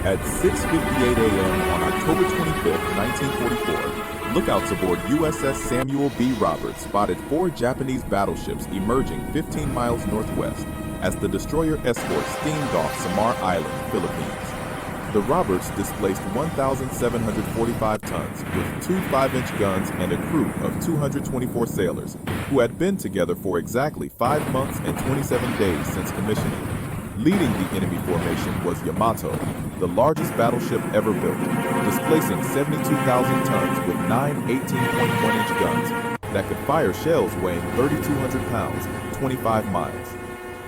At 6:58 a.m. on October 25, 1944, lookouts aboard USS Samuel B. Roberts spotted 4 Japanese battleships emerging 15 miles northwest as the destroyer escort steamed off Samar Island, Philippines. The Roberts displaced 1,745 tons with 2 5-inch guns and a crew of 224 sailors who had been together for exactly 5 months and 27 days since commissioning. Leading the enemy formation was Yamato, the largest battleship ever built, displacing 72,000 tons with 9 18.1-inch guns that could fire shells weighing 3,200 pounds, 25 miles.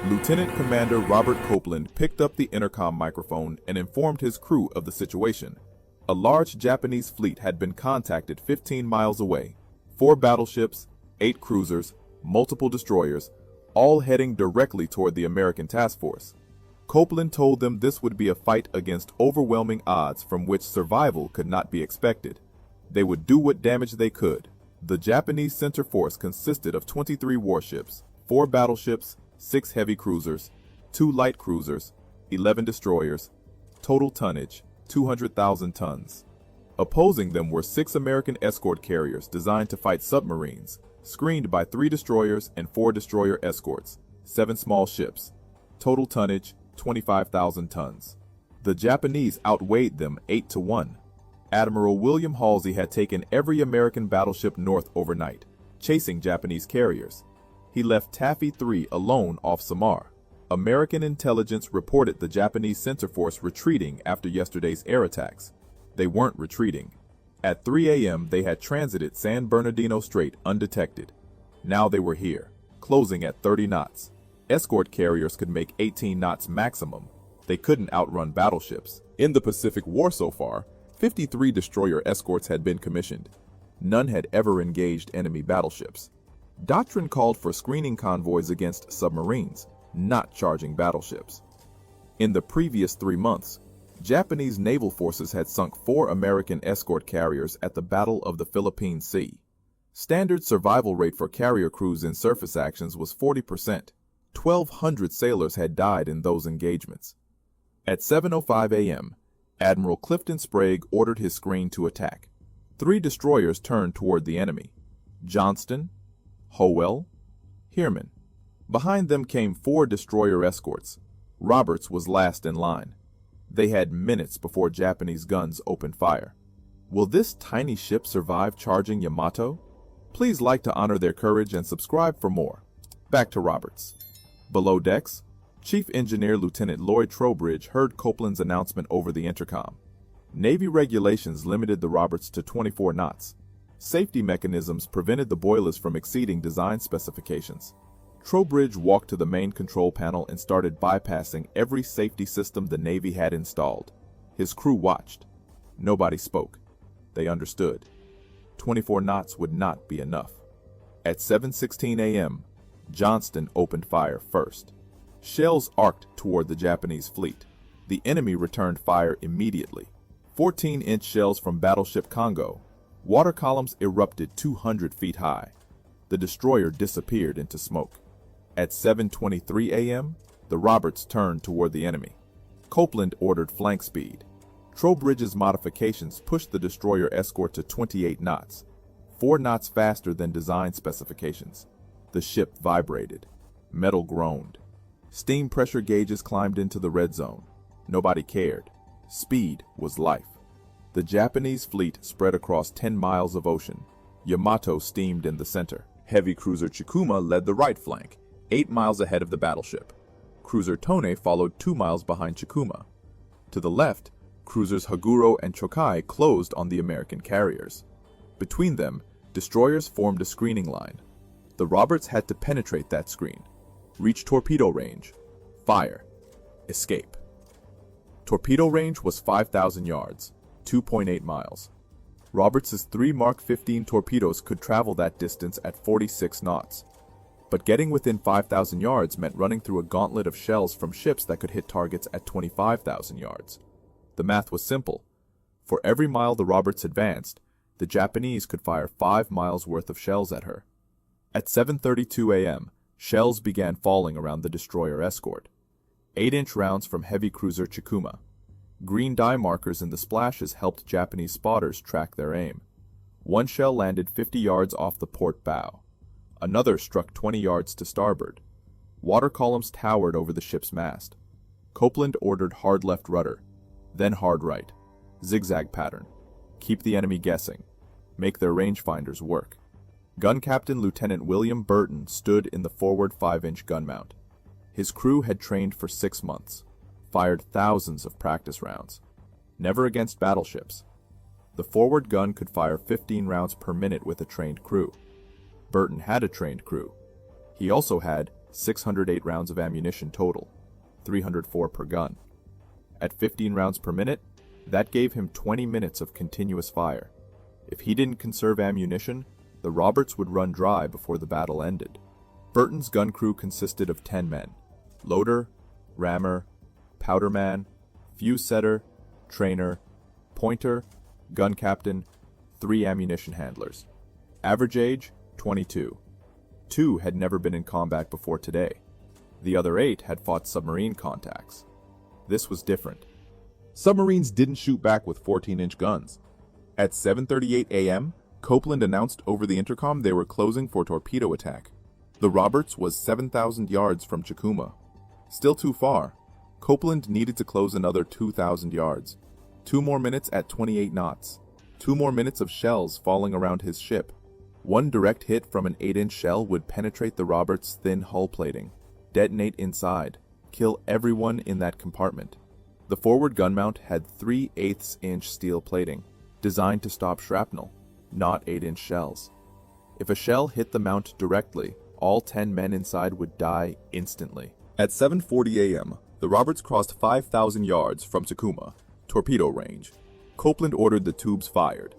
Lieutenant Commander Robert Copeland picked up the intercom microphone and informed his crew of the situation. A large Japanese fleet had been contacted 15 miles away. 4 battleships, 8 cruisers, multiple destroyers, all heading directly toward the American task force. Copeland told them this would be a fight against overwhelming odds from which survival could not be expected. They would do what damage they could. The Japanese center force consisted of 23 warships, 4 battleships, 6 heavy cruisers, 2 light cruisers, 11 destroyers, total tonnage 200,000 tons. Opposing them were 6 American escort carriers designed to fight submarines, screened by 3 destroyers and 4 destroyer escorts, 7 small ships, total tonnage 25,000 tons. The Japanese outweighed them 8-1. Admiral William Halsey had taken every American battleship north overnight, chasing Japanese carriers. He left Taffy 3 alone off Samar. American intelligence reported the Japanese center force retreating after yesterday's air attacks. They weren't retreating. At 3 a.m. they had transited San Bernardino Strait undetected. Now they were here, closing at 30 knots. Escort carriers could make 18 knots maximum. They couldn't outrun battleships. In the Pacific War so far, 53 destroyer escorts had been commissioned. None had ever engaged enemy battleships. Doctrine called for screening convoys against submarines, not charging battleships. In the previous 3 months, Japanese naval forces had sunk 4 American escort carriers at the Battle of the Philippine Sea. Standard survival rate for carrier crews in surface actions was 40%. 1,200 sailors had died in those engagements. At 7:05 a.m., Admiral Clifton Sprague ordered his screen to attack. 3 destroyers turned toward the enemy: Johnston, Howell, Heerman. Behind them came 4 destroyer escorts. Roberts was last in line. They had minutes before Japanese guns opened fire. Will this tiny ship survive charging Yamato? Please like to honor their courage and subscribe for more. Back to Roberts. Below decks, Chief Engineer Lieutenant Lloyd Trowbridge heard Copeland's announcement over the intercom. Navy regulations limited the Roberts to 24 knots. Safety mechanisms prevented the boilers from exceeding design specifications. Trowbridge walked to the main control panel and started bypassing every safety system the Navy had installed. His crew watched. Nobody spoke. They understood. 24 knots would not be enough. At 7:16 a.m., Johnston opened fire first. Shells arced toward the Japanese fleet. The enemy returned fire immediately. 14-inch shells from battleship Congo. Water columns erupted 200 feet high. The destroyer disappeared into smoke. At 7:23 a.m., the Roberts turned toward the enemy. Copeland ordered flank speed. Trowbridge's modifications pushed the destroyer escort to 28 knots, 4 knots faster than design specifications. The ship vibrated. Metal groaned. Steam pressure gauges climbed into the red zone. Nobody cared. Speed was life. The Japanese fleet spread across 10 miles of ocean. Yamato steamed in the center. Heavy cruiser Chikuma led the right flank, 8 miles ahead of the battleship. Cruiser Tone followed 2 miles behind Chikuma. To the left, cruisers Haguro and Chokai closed on the American carriers. Between them, destroyers formed a screening line. The Roberts had to penetrate that screen, reach torpedo range, fire, escape. Torpedo range was 5,000 yards, 2.8 miles. Roberts' 3 Mark 15 torpedoes could travel that distance at 46 knots. But getting within 5,000 yards meant running through a gauntlet of shells from ships that could hit targets at 25,000 yards. The math was simple. For every mile the Roberts advanced, the Japanese could fire 5 miles worth of shells at her. At 7:32 a.m., shells began falling around the destroyer escort. 8-inch rounds from heavy cruiser Chikuma. Green dye markers in the splashes helped Japanese spotters track their aim. One shell landed 50 yards off the port bow. Another struck 20 yards to starboard. Water columns towered over the ship's mast. Copeland ordered hard left rudder, then hard right. Zigzag pattern. Keep the enemy guessing. Make their rangefinders work. Gun Captain Lieutenant William Burton stood in the forward 5-inch gun mount. His crew had trained for 6 months, fired thousands of practice rounds. Never against battleships. The forward gun could fire 15 rounds per minute with a trained crew. Burton had a trained crew. He also had 608 rounds of ammunition total, 304 per gun. At 15 rounds per minute, that gave him 20 minutes of continuous fire. If he didn't conserve ammunition, the Roberts would run dry before the battle ended. Burton's gun crew consisted of 10 men: loader, rammer, powderman, fuse setter, trainer, pointer, gun captain, 3 ammunition handlers. Average age, 22. 2 had never been in combat before today. The other 8 had fought submarine contacts. This was different. Submarines didn't shoot back with 14-inch guns. At 7:38 a.m., Copeland announced over the intercom they were closing for torpedo attack. The Roberts was 7,000 yards from Chikuma. Still too far. Copeland needed to close another 2,000 yards. 2 more minutes at 28 knots. 2 more minutes of shells falling around his ship. One direct hit from an 8-inch shell would penetrate the Roberts' thin hull plating, detonate inside, kill everyone in that compartment. The forward gun mount had 3/8-inch steel plating, designed to stop shrapnel, not 8-inch shells. If a shell hit the mount directly, all 10 men inside would die instantly. At 7:40 a.m., the Roberts crossed 5,000 yards from Chikuma, torpedo range. Copeland ordered the tubes fired.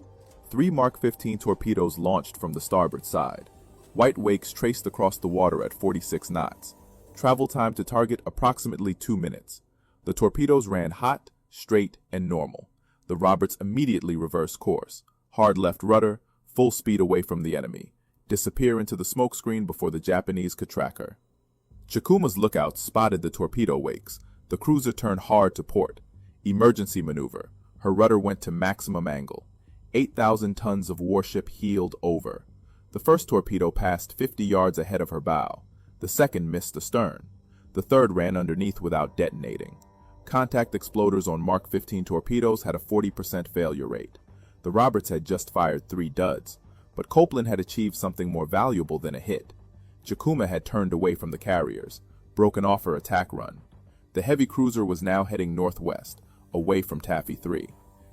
3 Mark 15 torpedoes launched from the starboard side. White wakes traced across the water at 46 knots. Travel time to target approximately 2 minutes. The torpedoes ran hot, straight, and normal. The Roberts immediately reversed course. Hard left rudder, full speed away from the enemy. Disappear into the smokescreen before the Japanese could track her. Chikuma's lookout spotted the torpedo wakes. The cruiser turned hard to port. Emergency maneuver. Her rudder went to maximum angle. 8,000 tons of warship heeled over. The first torpedo passed 50 yards ahead of her bow. The second missed the stern. The third ran underneath without detonating. Contact exploders on Mark 15 torpedoes had a 40% failure rate. The Roberts had just fired 3 duds, but Copeland had achieved something more valuable than a hit. Chikuma had turned away from the carriers, broken off her attack run. The heavy cruiser was now heading northwest, away from Taffy 3.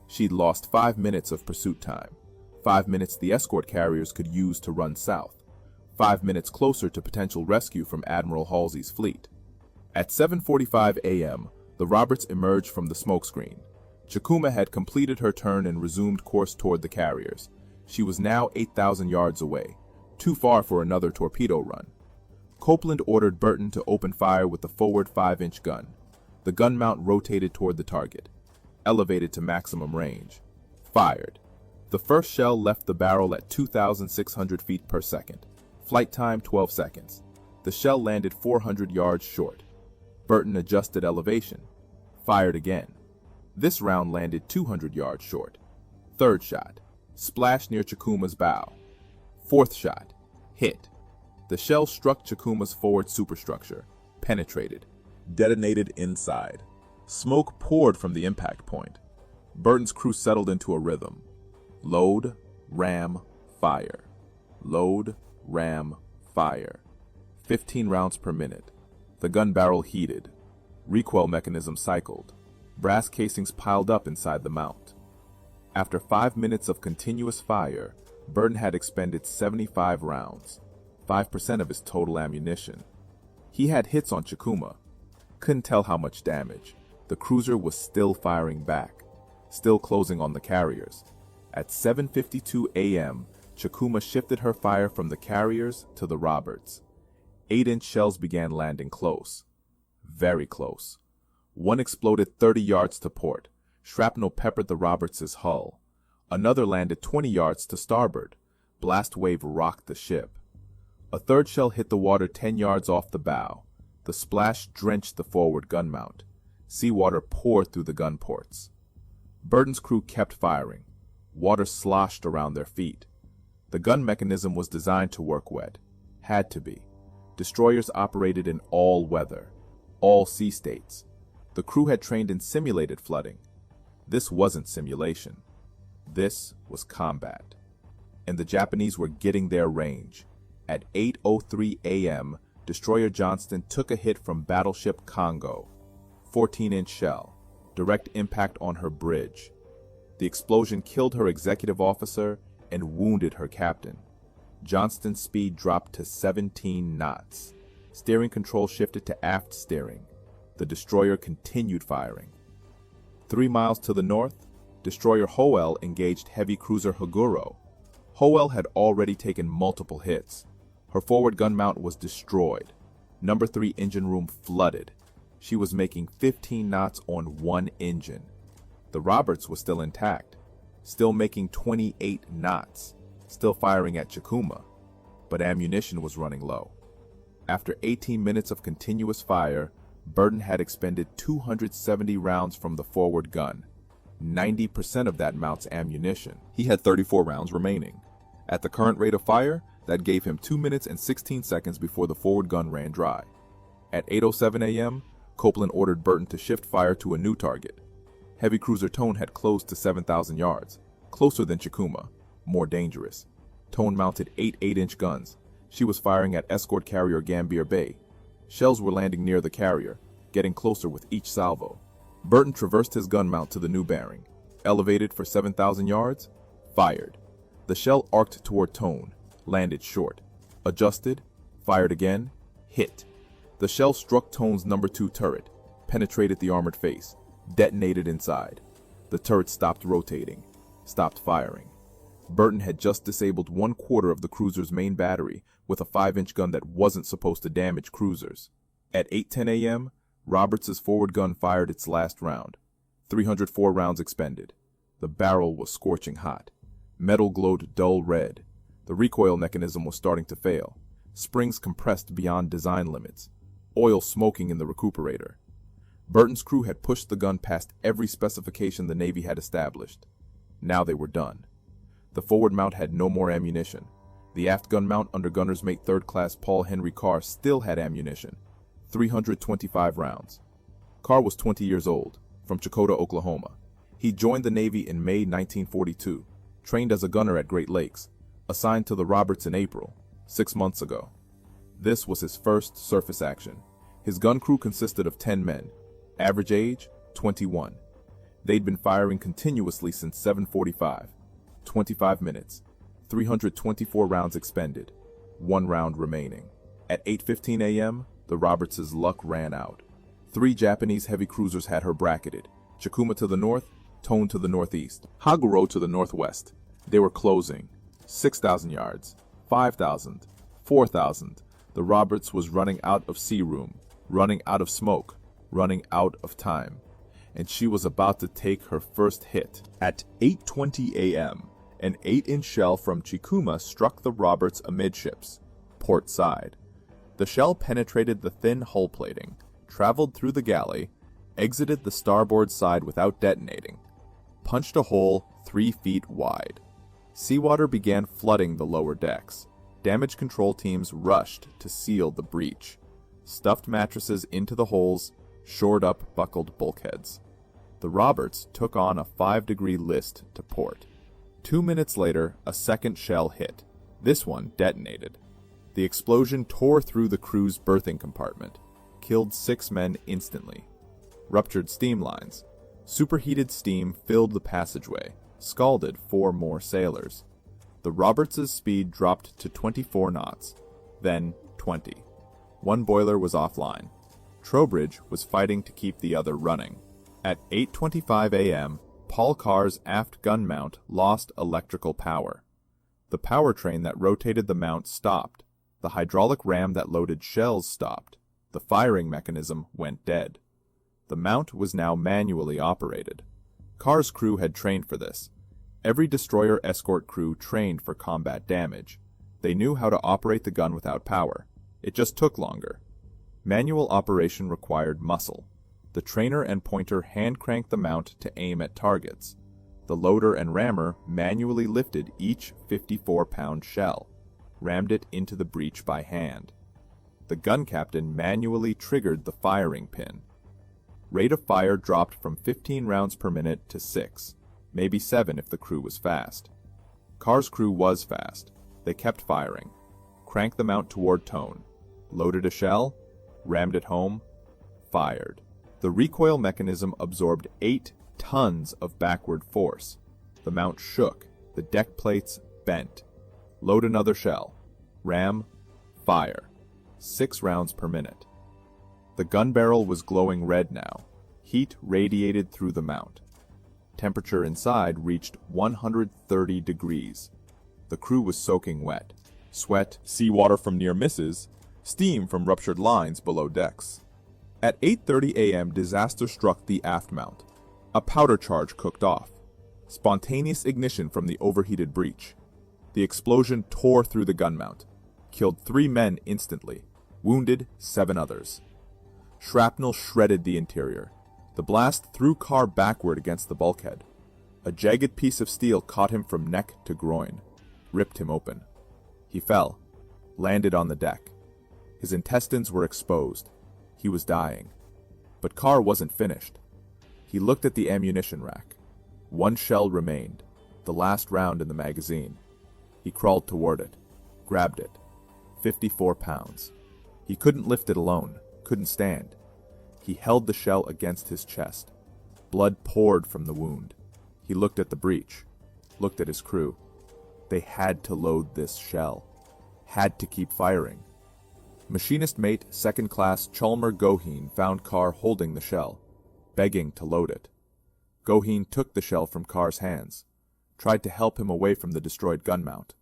She'd lost 5 minutes of pursuit time. 5 minutes the escort carriers could use to run south. 5 minutes closer to potential rescue from Admiral Halsey's fleet. At 7:45 a.m., the Roberts emerged from the smokescreen. Chikuma had completed her turn and resumed course toward the carriers. She was now 8,000 yards away, too far for another torpedo run. Copeland ordered Burton to open fire with the forward 5-inch gun. The gun mount rotated toward the target, elevated to maximum range. Fired. The first shell left the barrel at 2,600 feet per second. Flight time 12 seconds. The shell landed 400 yards short. Burton adjusted elevation. Fired again. This round landed 200 yards short. Third shot. Splashed near Chikuma's bow. Fourth shot. Hit. The shell struck Chikuma's forward superstructure. Penetrated. Detonated inside. Smoke poured from the impact point. Burton's crew settled into a rhythm. Load, ram, fire. Load, ram, fire. 15 rounds per minute. The gun barrel heated. Recoil mechanism cycled. Brass casings piled up inside the mount. After 5 minutes of continuous fire, Burton had expended 75 rounds, 5% of his total ammunition. He had hits on Chikuma. Couldn't tell how much damage. The cruiser was still firing back, still closing on the carriers. At 7:52 a.m., Chikuma shifted her fire from the carriers to the Roberts. 8-inch shells began landing close. Very close. One exploded 30 yards to port. Shrapnel peppered the Roberts' hull. Another landed 20 yards to starboard. Blast wave rocked the ship. A third shell hit the water 10 yards off the bow. The splash drenched the forward gun mount. Seawater poured through the gun ports. Burton's crew kept firing. Water sloshed around their feet. The gun mechanism was designed to work wet. Had to be. Destroyers operated in all weather, all sea states. The crew had trained in simulated flooding. This wasn't simulation. This was combat. And the Japanese were getting their range. At 8:03 a.m., Destroyer Johnston took a hit from battleship Congo. 14-inch shell. Direct impact on her bridge. The explosion killed her executive officer and wounded her captain. Johnston's speed dropped to 17 knots. Steering control shifted to aft steering. The destroyer continued firing. 3 miles to the north, destroyer Howell engaged heavy cruiser Haguro. Howell had already taken multiple hits. Her forward gun mount was destroyed. Number 3 engine room flooded. She was making 15 knots on one engine. The Roberts was still intact, still making 28 knots, still firing at Chikuma, but ammunition was running low. After 18 minutes of continuous fire, Burton had expended 270 rounds from the forward gun. 90% of that mount's ammunition. He had 34 rounds remaining. At the current rate of fire, that gave him 2 minutes and 16 seconds before the forward gun ran dry. At 8:07 a.m., Copeland ordered Burton to shift fire to a new target. Heavy cruiser Tone had closed to 7,000 yards, closer than Chikuma, more dangerous. Tone mounted 8 8-inch guns. She was firing at escort carrier Gambier Bay. Shells were landing near the carrier, getting closer with each salvo. Burton traversed his gun mount to the new bearing, elevated for 7,000 yards, fired. The shell arced toward Tone, landed short, adjusted, fired again, hit. The shell struck Tone's number 2 turret, penetrated the armored face, detonated inside. The turret stopped rotating, stopped firing. Burton had just disabled 1/4 of the cruiser's main battery with a 5-inch gun that wasn't supposed to damage cruisers. At 8:10 a.m., Roberts' forward gun fired its last round. 304 rounds expended. The barrel was scorching hot. Metal glowed dull red. The recoil mechanism was starting to fail. Springs compressed beyond design limits. Oil smoking in the recuperator. Burton's crew had pushed the gun past every specification the Navy had established. Now they were done. The forward mount had no more ammunition. The aft gun mount under gunner's mate 3rd class Paul Henry Carr still had ammunition. 325 rounds. Carr was 20 years old, from Chakotah, Oklahoma. He joined the Navy in May 1942, trained as a gunner at Great Lakes, assigned to the Roberts in April, 6 months ago. This was his first surface action. His gun crew consisted of 10 men, average age 21. They'd been firing continuously since 7:45. 25 minutes, 324 rounds expended, 1 round remaining. At 8:15 a.m., the Roberts' luck ran out. 3 Japanese heavy cruisers had her bracketed, Chikuma to the north, Tone to the northeast, Haguro to the northwest. They were closing. 6,000 yards, 5,000, 4,000. The Roberts was running out of sea room, running out of smoke, running out of time. And she was about to take her first hit. At 8:20 a.m., an 8-inch shell from Chikuma struck the Roberts amidships, port side. The shell penetrated the thin hull plating, traveled through the galley, exited the starboard side without detonating, punched a hole 3 feet wide. Seawater began flooding the lower decks. Damage control teams rushed to seal the breach, stuffed mattresses into the holes, shored up buckled bulkheads. The Roberts took on a 5-degree list to port. 2 minutes later, a second shell hit. This one detonated. The explosion tore through the crew's berthing compartment, killed 6 men instantly. Ruptured steam lines. Superheated steam filled the passageway, scalded 4 more sailors. The Roberts' speed dropped to 24 knots, then 20. 1 boiler was offline. Trowbridge was fighting to keep the other running. At 8:25 a.m., Paul Carr's aft gun mount lost electrical power. The power train that rotated the mount stopped. The hydraulic ram that loaded shells stopped. The firing mechanism went dead. The mount was now manually operated. Carr's crew had trained for this. Every destroyer escort crew trained for combat damage. They knew how to operate the gun without power. It just took longer. Manual operation required muscle. The trainer and pointer hand-cranked the mount to aim at targets. The loader and rammer manually lifted each 54-pound shell, rammed it into the breech by hand. The gun captain manually triggered the firing pin. Rate of fire dropped from 15 rounds per minute to 6, maybe 7 if the crew was fast. Carr's crew was fast. They kept firing, cranked the mount toward tone, loaded a shell, rammed it home, fired. The recoil mechanism absorbed 8 tons of backward force. The mount shook, the deck plates bent. Load another shell, ram, fire. 6 rounds per minute. The gun barrel was glowing red now. Heat radiated through the mount. Temperature inside reached 130 degrees. The crew was soaking wet. Sweat, seawater from near misses, steam from ruptured lines below decks. At 8:30 a.m., disaster struck the aft mount. A powder charge cooked off. Spontaneous ignition from the overheated breech. The explosion tore through the gun mount, killed 3 men instantly, wounded 7 others. Shrapnel shredded the interior. The blast threw Carr backward against the bulkhead. A jagged piece of steel caught him from neck to groin, ripped him open. He fell, landed on the deck. His intestines were exposed. He was dying. But Carr wasn't finished. He looked at the ammunition rack. 1 shell remained, the last round in the magazine. He crawled toward it, grabbed it. 54 pounds. He couldn't lift it alone, couldn't stand. He held the shell against his chest. Blood poured from the wound. He looked at the breech, looked at his crew. They had to load this shell. Had to keep firing. Machinist mate 2nd Class Chalmer Goheen found Carr holding the shell, begging to load it. Goheen took the shell from Carr's hands, tried to help him away from the destroyed gun mount.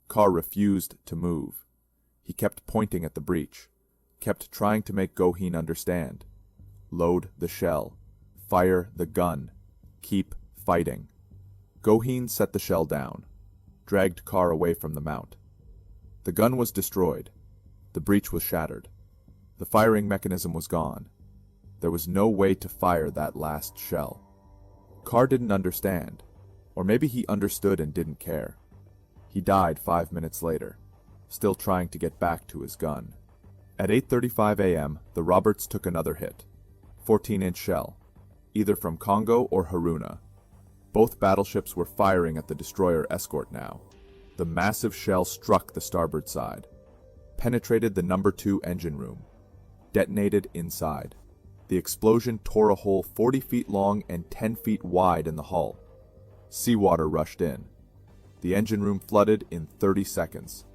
Carr refused to move. He kept pointing at the breech, kept trying to make Goheen understand. Load the shell. Fire the gun. Keep fighting. Goheen set the shell down, dragged Carr away from the mount. The gun was destroyed. The breech was shattered. The firing mechanism was gone. There was no way to fire that last shell. Carr didn't understand, or maybe he understood and didn't care. He died 5 minutes later, still trying to get back to his gun. At 8:35 a.m., the Roberts took another hit. 14-inch shell, either from Congo or Haruna. Both battleships were firing at the destroyer escort now. The massive shell struck the starboard side, penetrated the number 2 engine room, detonated inside. The explosion tore a hole 40 feet long and 10 feet wide in the hull. Seawater rushed in. The engine room flooded in 30 seconds.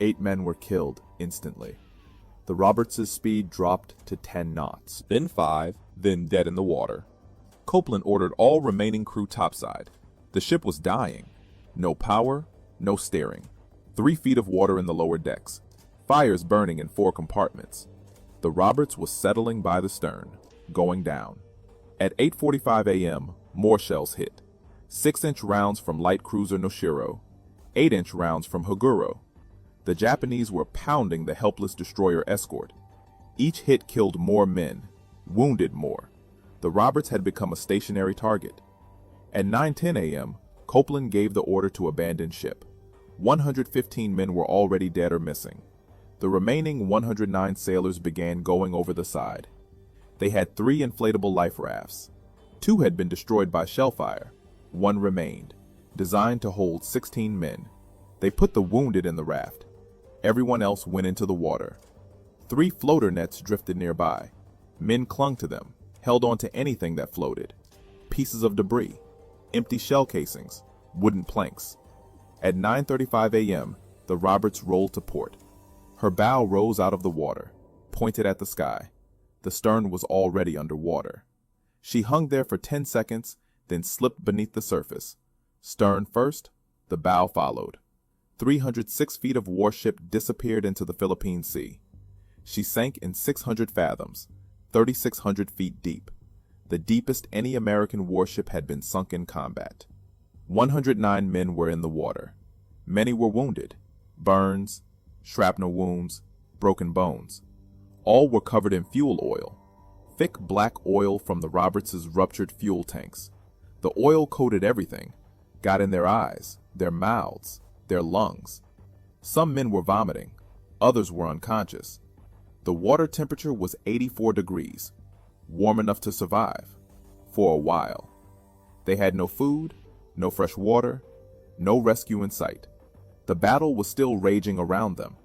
8 men were killed instantly. The Roberts' speed dropped to 10 knots. Then 5, then dead in the water. Copeland ordered all remaining crew topside. The ship was dying. No power, no steering. 3 feet of water in the lower decks. Fires burning in 4 compartments. The Roberts was settling by the stern, going down. At 8:45 a.m., more shells hit. 6-inch rounds from light cruiser Noshiro, 8-inch rounds from Haguro. The Japanese were pounding the helpless destroyer escort. Each hit killed more men, wounded more. The Roberts had become a stationary target. At 9:10 a.m., Copeland gave the order to abandon ship. 115 men were already dead or missing. The remaining 109 sailors began going over the side. They had 3 inflatable life rafts. 2 had been destroyed by shellfire. 1 remained, designed to hold 16 men. They put the wounded in the raft. Everyone else went into the water. 3 floater nets drifted nearby. Men clung to them, held on to anything that floated. Pieces of debris, empty shell casings, wooden planks. At 9:35 a.m., the Roberts rolled to port. Her bow rose out of the water, pointed at the sky. The stern was already underwater. She hung there for 10 seconds, then slipped beneath the surface. Stern first, the bow followed. 306 feet of warship disappeared into the Philippine Sea. She sank in 600 fathoms, 3,600 feet deep, the deepest any American warship had been sunk in combat. 109 men were in the water. Many were wounded, burns, shrapnel wounds, broken bones. All were covered in fuel oil. Thick black oil from the Roberts' ruptured fuel tanks. The oil coated everything, got in their eyes, their mouths, their lungs. Some men were vomiting, others were unconscious. The water temperature was 84 degrees, warm enough to survive, for a while. They had no food, no fresh water, no rescue in sight. The battle was still raging around them.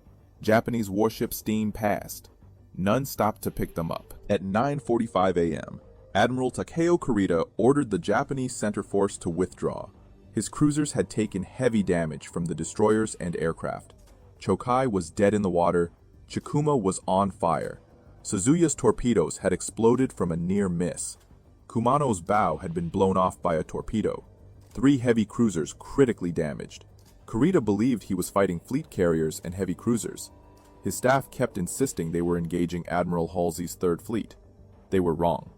Japanese warships steamed past. None stopped to pick them up. At 9:45 a.m., Admiral Takeo Kurita ordered the Japanese center force to withdraw. His cruisers had taken heavy damage from the destroyers and aircraft. Chokai was dead in the water, Chikuma was on fire. Suzuya's torpedoes had exploded from a near miss. Kumano's bow had been blown off by a torpedo. 3 heavy cruisers critically damaged. Kurita believed he was fighting fleet carriers and heavy cruisers. His staff kept insisting they were engaging Admiral Halsey's Third Fleet. They were wrong.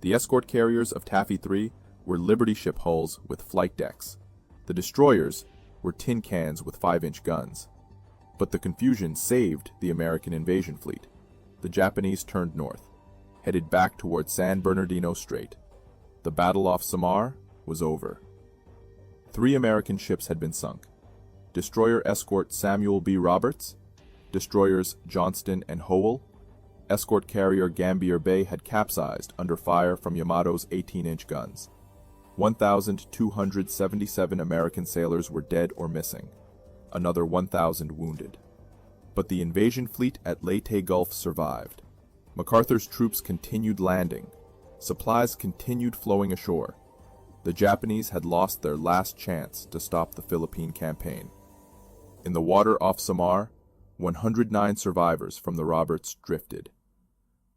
The escort carriers of Taffy 3 were Liberty ship hulls with flight decks. The destroyers were tin cans with 5-inch guns. But the confusion saved the American invasion fleet. The Japanese turned north, headed back toward San Bernardino Strait. The battle off Samar was over. 3 American ships had been sunk. Destroyer escort Samuel B. Roberts, destroyers Johnston and Howell, escort carrier Gambier Bay had capsized under fire from Yamato's 18-inch guns. 1,277 American sailors were dead or missing, another 1,000 wounded. But the invasion fleet at Leyte Gulf survived. MacArthur's troops continued landing. Supplies continued flowing ashore. The Japanese had lost their last chance to stop the Philippine campaign. In the water off Samar, 109 survivors from the Roberts drifted.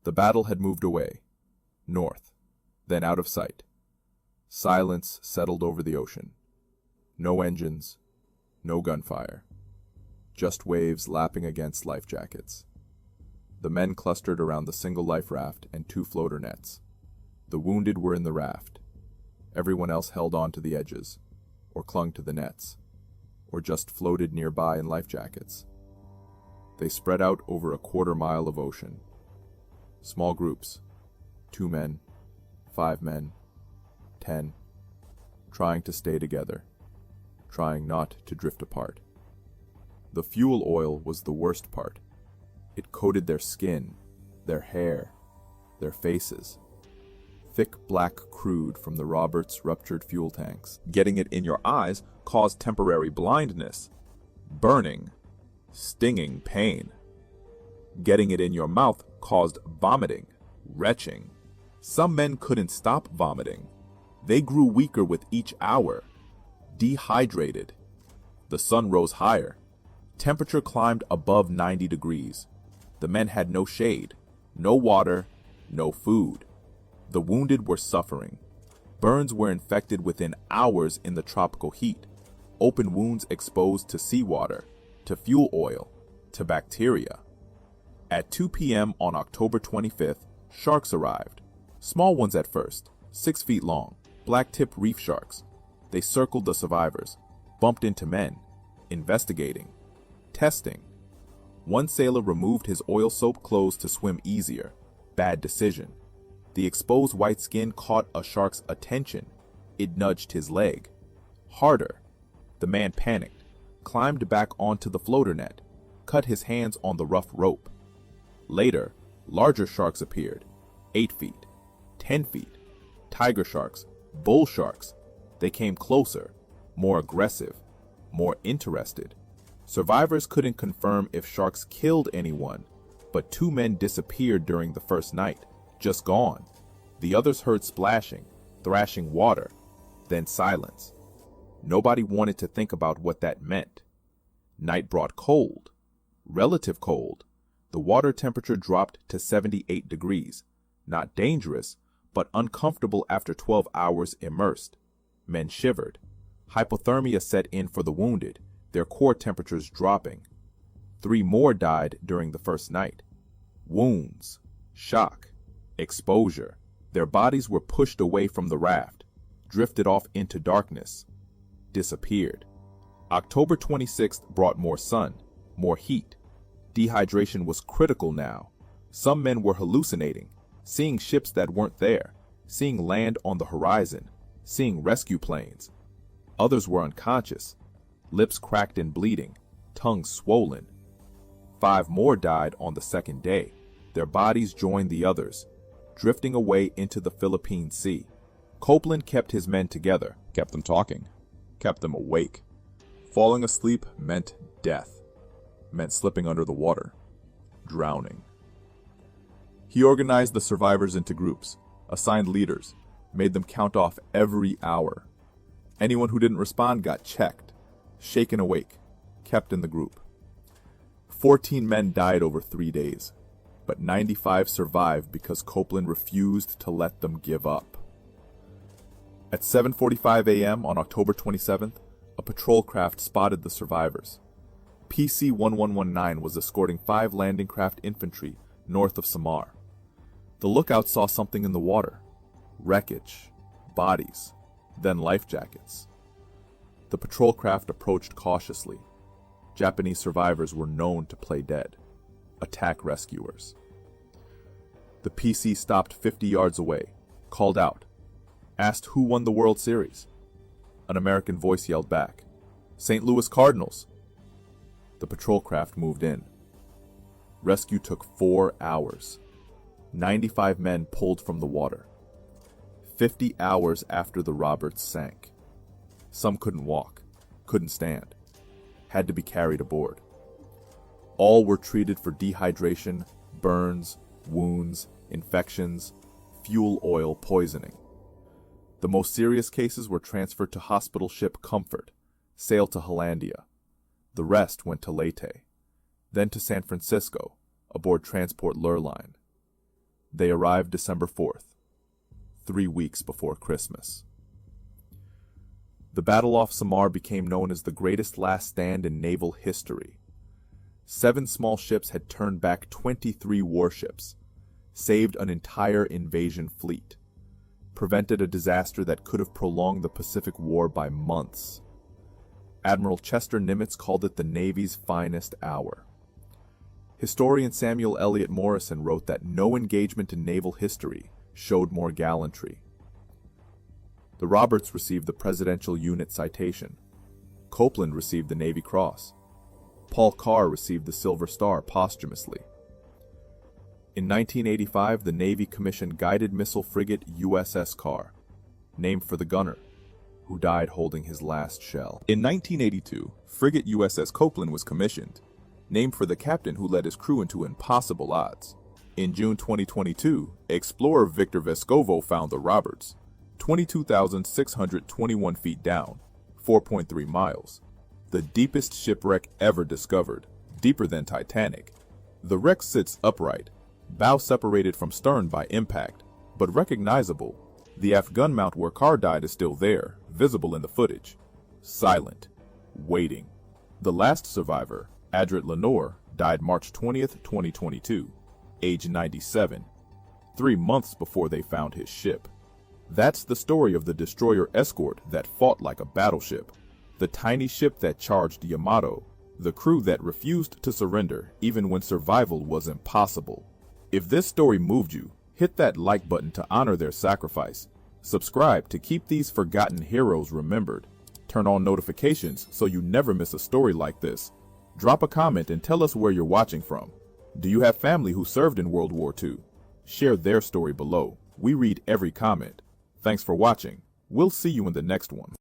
The battle had moved away, north, then out of sight. Silence settled over the ocean. No engines, no gunfire. Just waves lapping against life jackets. The men clustered around the single life raft and 2 floater nets. The wounded were in the raft. Everyone else held on to the edges, or clung to the nets, or just floated nearby in life jackets. They spread out over a 1/4 mile of ocean. Small groups, 2 men, 5 men, 10, trying to stay together, trying not to drift apart. The fuel oil was the worst part. It coated their skin, their hair, their faces. Thick black crude from the Roberts' ruptured fuel tanks. Getting it in your eyes caused temporary blindness, burning, stinging pain. Getting it in your mouth caused vomiting, retching. Some men couldn't stop vomiting. They grew weaker with each hour, dehydrated. The sun rose higher. Temperature climbed above 90 degrees. The men had no shade, no water, no food. The wounded were suffering. Burns were infected within hours in the tropical heat. Open wounds exposed to seawater, to fuel oil, to bacteria. At 2 p.m. on October 25th, sharks arrived. Small ones at first, 6 feet long, black-tip reef sharks. They circled the survivors, bumped into men, investigating, testing. One sailor removed his oil-soaked clothes to swim easier. Bad decision. The exposed white skin caught a shark's attention. It nudged his leg. Harder. The man panicked, climbed back onto the floater net, cut his hands on the rough rope. Later, larger sharks appeared. 8 feet, 10 feet. Tiger sharks, bull sharks. They came closer, more aggressive, more interested. Survivors couldn't confirm if sharks killed anyone, but 2 men disappeared during the first night, just gone. The others heard splashing, thrashing water, then silence. Nobody wanted to think about what that meant. Night brought cold, relative cold. The water temperature dropped to 78 degrees. Not dangerous, but uncomfortable after 12 hours immersed. Men shivered. Hypothermia set in for the wounded, their core temperatures dropping. 3 more died during the first night. Wounds, shock, exposure. Their bodies were pushed away from the raft, drifted off into darkness, disappeared. October 26th brought more sun, more heat. Dehydration was critical now. Some men were hallucinating, seeing ships that weren't there, seeing land on the horizon, seeing rescue planes. Others were unconscious, lips cracked and bleeding, tongues swollen. 5 more died on the second day. Their bodies joined the others, drifting away into the Philippine Sea. Copeland kept his men together, kept them talking, kept them awake. Falling asleep meant death, meant slipping under the water, drowning. He organized the survivors into groups, assigned leaders, made them count off every hour. Anyone who didn't respond got checked, shaken awake, kept in the group. 14 men died over 3 days, but 95 survived because Copeland refused to let them give up. At 7:45 a.m. on October 27th, a patrol craft spotted the survivors. PC-1119 was escorting 5 landing craft infantry north of Samar. The lookout saw something in the water: wreckage, bodies, then life jackets. The patrol craft approached cautiously. Japanese survivors were known to play dead, attack rescuers. The PC stopped 50 yards away, called out, asked who won the World Series. An American voice yelled back, "St. Louis Cardinals." The patrol craft moved in. Rescue took 4 hours. 95 men pulled from the water. 50 hours after the Roberts sank. Some couldn't walk, couldn't stand, had to be carried aboard. All were treated for dehydration, burns, wounds, infections, fuel oil poisoning. The most serious cases were transferred to hospital ship Comfort, sailed to Hollandia. The rest went to Leyte, then to San Francisco, aboard transport Lurline. They arrived December 4th, 3 weeks before Christmas. The Battle off Samar became known as the greatest last stand in naval history. 7 small ships had turned back 23 warships, saved an entire invasion fleet, prevented a disaster that could have prolonged the Pacific War by months. Admiral Chester Nimitz called it the Navy's finest hour. Historian Samuel Eliot Morison wrote that no engagement in naval history showed more gallantry. The Roberts received the Presidential Unit Citation. Copeland received the Navy Cross. Paul Carr received the Silver Star posthumously. In 1985, the Navy commissioned guided missile frigate USS Carr, named for the gunner, who died holding his last shell. In 1982, frigate USS Copeland was commissioned, named for the captain who led his crew into impossible odds. In June 2022, explorer Victor Vescovo found the Roberts, 22,621 feet down, 4.3 miles. The deepest shipwreck ever discovered, deeper than Titanic. The wreck sits upright, bow separated from stern by impact, but recognizable. The aft gun mount where Carr died is still there, visible in the footage. Silent, waiting. The last survivor, Admiral Lenore, died March 20th, 2022, age 97, 3 months before they found his ship. That's the story of the destroyer Escort that fought like a battleship, the tiny ship that charged Yamato, the crew that refused to surrender even when survival was impossible. If this story moved you, hit that like button to honor their sacrifice. Subscribe to keep these forgotten heroes remembered. Turn on notifications so you never miss a story like this. Drop a comment and tell us where you're watching from. Do you have family who served in World War II? Share their story below. We read every comment. Thanks for watching. We'll see you in the next one.